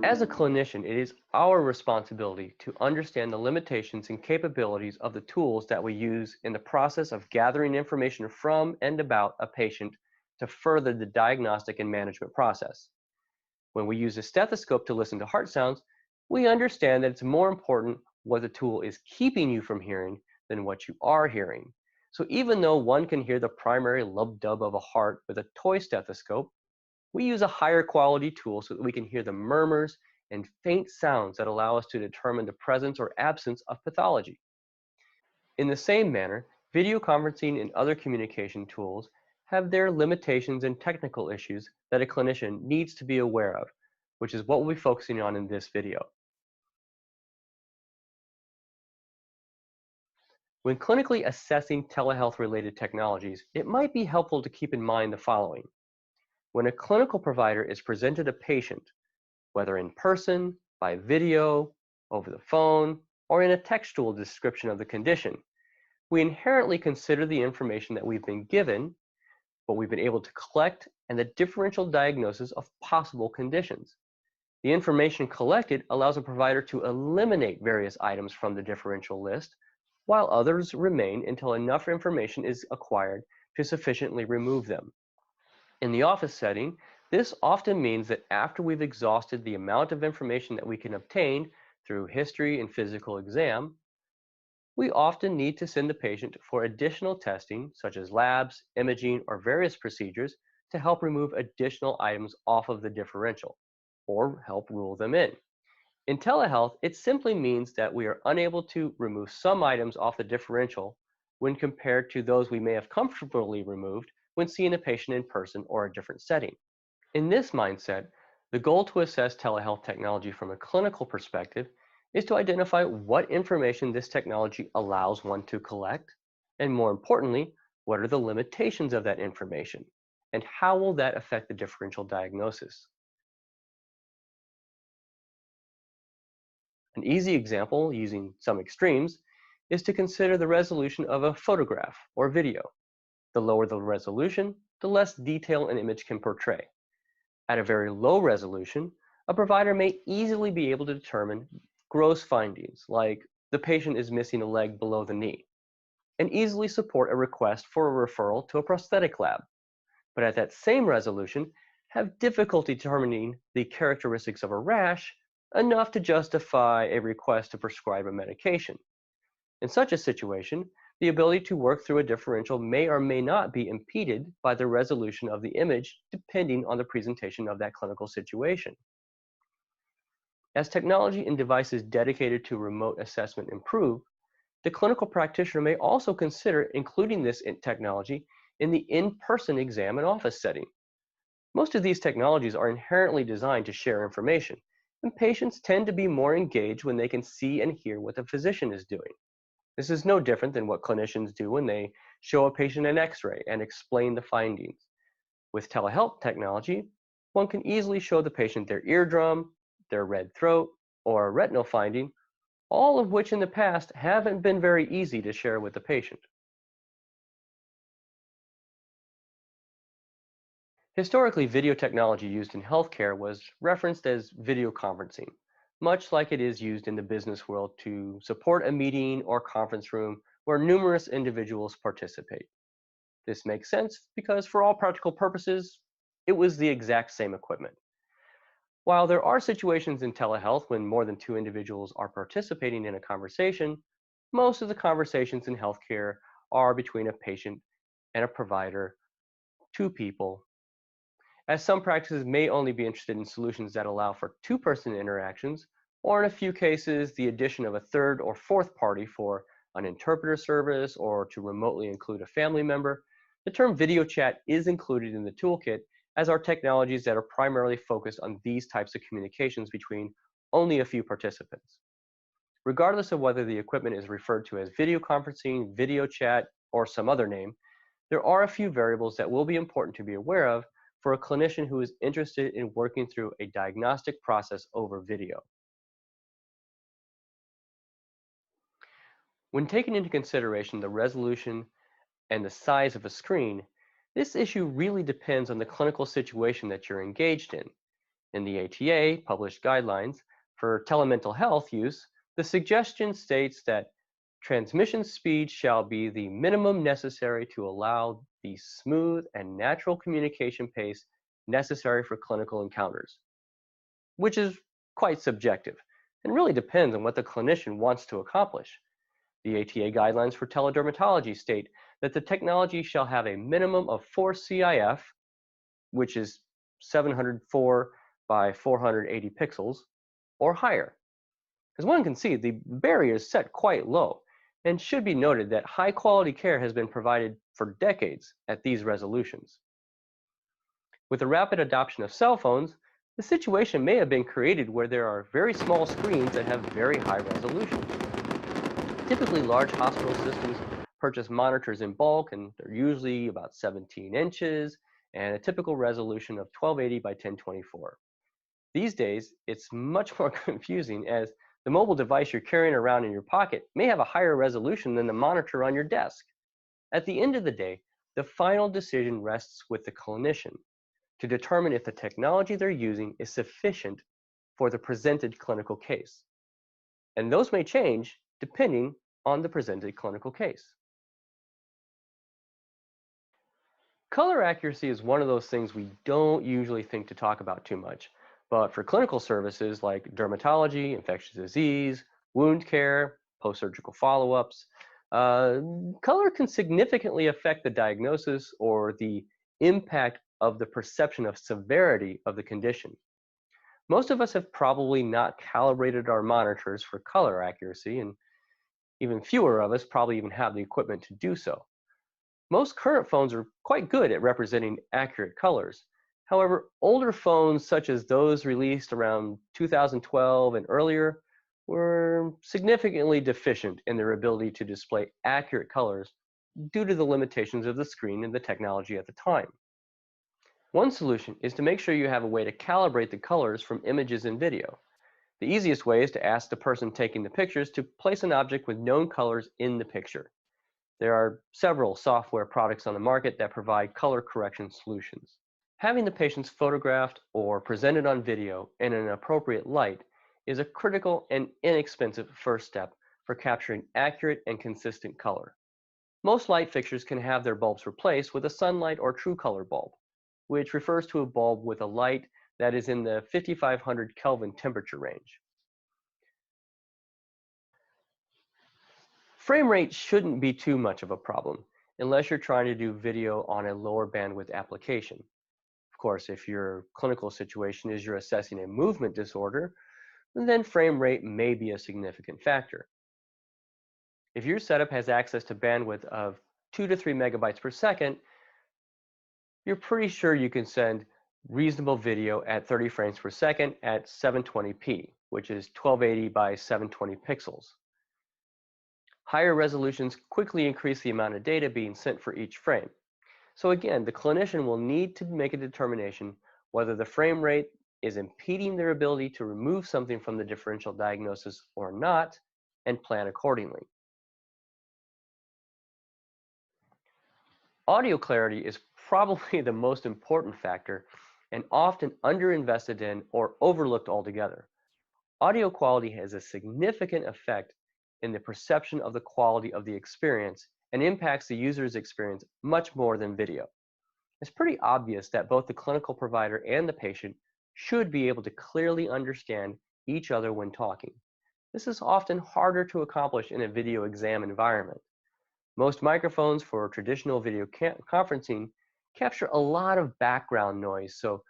As a clinician, it is our responsibility to understand the limitations and capabilities of the tools that we use in the process of gathering information from and about a patient to further the diagnostic and management process. When we use a stethoscope to listen to heart sounds, we understand that it's more important what the tool is keeping you from hearing than what you are hearing. So even though one can hear the primary lub-dub of a heart with a toy stethoscope, we use a higher quality tool so that we can hear the murmurs and faint sounds that allow us to determine the presence or absence of pathology. In the same manner, video conferencing and other communication tools have their limitations and technical issues that a clinician needs to be aware of, which is what we'll be focusing on in this video. When clinically assessing telehealth-related technologies, it might be helpful to keep in mind the following. When a clinical provider is presented a patient, whether in person, by video, over the phone, or in a textual description of the condition, we inherently consider the information that we've been given, what we've been able to collect, and the differential diagnosis of possible conditions. The information collected allows a provider to eliminate various items from the differential list, while others remain until enough information is acquired to sufficiently remove them. In the office setting, this often means that after we've exhausted the amount of information that we can obtain through history and physical exam, we often need to send the patient for additional testing, such as labs, imaging, or various procedures to help remove additional items off of the differential, or help rule them in. In telehealth, it simply means that we are unable to remove some items off the differential when compared to those we may have comfortably removed when seeing a patient in person or a different setting. In this mindset, the goal to assess telehealth technology from a clinical perspective is to identify what information this technology allows one to collect, and more importantly, what are the limitations of that information, and how will that affect the differential diagnosis. An easy example, using some extremes, is to consider the resolution of a photograph or video. The lower the resolution, the less detail an image can portray. At a very low resolution, a provider may easily be able to determine gross findings, like the patient is missing a leg below the knee, and easily support a request for a referral to a prosthetic lab. But at that same resolution, have difficulty determining the characteristics of a rash enough to justify a request to prescribe a medication. In such a situation, the ability to work through a differential may or may not be impeded by the resolution of the image depending on the presentation of that clinical situation. As technology and devices dedicated to remote assessment improve, the clinical practitioner may also consider including this technology in the in-person exam and office setting. Most of these technologies are inherently designed to share information, and patients tend to be more engaged when they can see and hear what the physician is doing. This is no different than what clinicians do when they show a patient an X-ray and explain the findings. With telehealth technology, one can easily show the patient their eardrum, their red throat, or a retinal finding, all of which in the past haven't been very easy to share with the patient. Historically, video technology used in healthcare was referenced as video conferencing, much like it is used in the business world to support a meeting or conference room where numerous individuals participate. This makes sense because for all practical purposes, it was the exact same equipment. While there are situations in telehealth when more than two individuals are participating in a conversation, most of the conversations in healthcare are between a patient and a provider, two people, as some practices may only be interested in solutions that allow for two-person interactions, or in a few cases, the addition of a third or fourth party for an interpreter service or to remotely include a family member. The term video chat is included in the toolkit, as are technologies that are primarily focused on these types of communications between only a few participants. Regardless of whether the equipment is referred to as video conferencing, video chat, or some other name, there are a few variables that will be important to be aware of for a clinician who is interested in working through a diagnostic process over video. When taking into consideration the resolution and the size of a screen, this issue really depends on the clinical situation that you're engaged in. In the ATA published guidelines for telemental health use, the suggestion states that transmission speed shall be the minimum necessary to allow the smooth and natural communication pace necessary for clinical encounters, which is quite subjective and really depends on what the clinician wants to accomplish. The ATA guidelines for teledermatology state that the technology shall have a minimum of 4 CIF, which is 704 by 480 pixels, or higher. As one can see, the barrier is set quite low, and should be noted that high quality care has been provided for decades at these resolutions. With the rapid adoption of cell phones, the situation may have been created where there are very small screens that have very high resolution. Typically, large hospital systems purchase monitors in bulk, and they're usually about 17 inches and a typical resolution of 1280 by 1024. These days, it's much more confusing as the mobile device you're carrying around in your pocket may have a higher resolution than the monitor on your desk. At the end of the day, the final decision rests with the clinician to determine if the technology they're using is sufficient for the presented clinical case. And those may change depending on the presented clinical case. Color accuracy is one of those things we don't usually think to talk about too much, but for clinical services like dermatology, infectious disease, wound care, post-surgical follow-ups, uh, color can significantly affect the diagnosis or the impact of the perception of severity of the condition. Most of us have probably not calibrated our monitors for color accuracy, and even fewer of us probably even have the equipment to do so. Most current phones are quite good at representing accurate colors. However, older phones such as those released around 2012 and earlier were significantly deficient in their ability to display accurate colors due to the limitations of the screen and the technology at the time. One solution is to make sure you have a way to calibrate the colors from images and video. The easiest way is to ask the person taking the pictures to place an object with known colors in the picture. There are several software products on the market that provide color correction solutions. Having the patients photographed or presented on video in an appropriate light is a critical and inexpensive first step for capturing accurate and consistent color. Most light fixtures can have their bulbs replaced with a sunlight or true color bulb, which refers to a bulb with a light that is in the 5500 Kelvin temperature range. Frame rate shouldn't be too much of a problem unless you're trying to do video on a lower bandwidth application. Of course, if your clinical situation is you're assessing a movement disorder, then frame rate may be a significant factor. If your setup has access to bandwidth of 2 to 3 megabytes per second, you're pretty sure you can send reasonable video at 30 frames per second at 720p, which is 1280 by 720 pixels. Higher resolutions quickly increase the amount of data being sent for each frame. So again, the clinician will need to make a determination whether the frame rate is impeding their ability to remove something from the differential diagnosis or not, and plan accordingly. Audio clarity is probably the most important factor and often underinvested in or overlooked altogether. Audio quality has a significant effect in the perception of the quality of the experience and impacts the user's experience much more than video. It's pretty obvious that both the clinical provider and the patient should be able to clearly understand each other when talking. This is often harder to accomplish in a video exam environment. Most microphones for traditional video conferencing capture a lot of background noise, so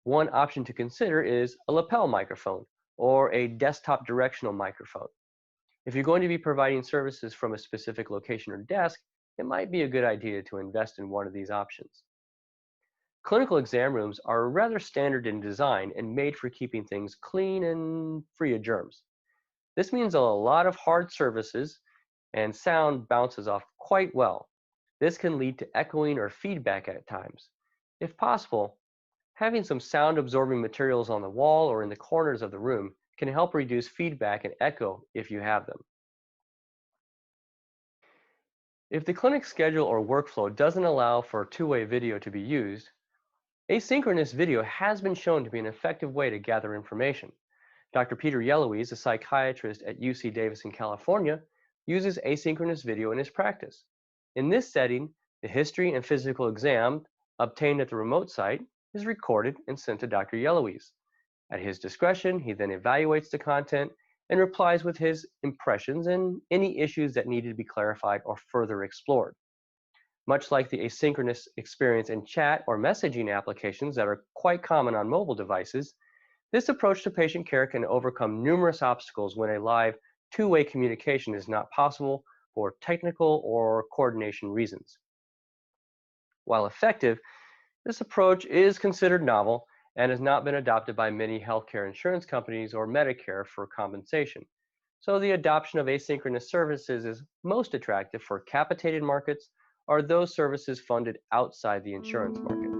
one option to consider is a lapel microphone or a desktop directional microphone. If you're going to be providing services from a specific location or desk, it might be a good idea to invest in one of these options. Clinical exam rooms are rather standard in design and made for keeping things clean and free of germs. This means a lot of hard surfaces and sound bounces off quite well. This can lead to echoing or feedback at times. If possible, having some sound absorbing materials on the wall or in the corners of the room can help reduce feedback and echo if you have them. If the clinic schedule or workflow doesn't allow for two-way video to be used, Asynchronous video has been shown to be an effective way to gather information. Dr. Peter Yeloise, a psychiatrist at UC Davis in California, uses asynchronous video in his practice. In this setting, the history and physical exam obtained at the remote site is recorded and sent to Dr. Yeloise. At his discretion, he then evaluates the content and replies with his impressions and any issues that needed to be clarified or further explored. Much like the asynchronous experience in chat or messaging applications that are quite common on mobile devices, this approach to patient care can overcome numerous obstacles when a live two-way communication is not possible for technical or coordination reasons. While effective, this approach is considered novel and has not been adopted by many healthcare insurance companies or Medicare for compensation. So the adoption of asynchronous services is most attractive for capitated markets or those services funded outside the insurance market.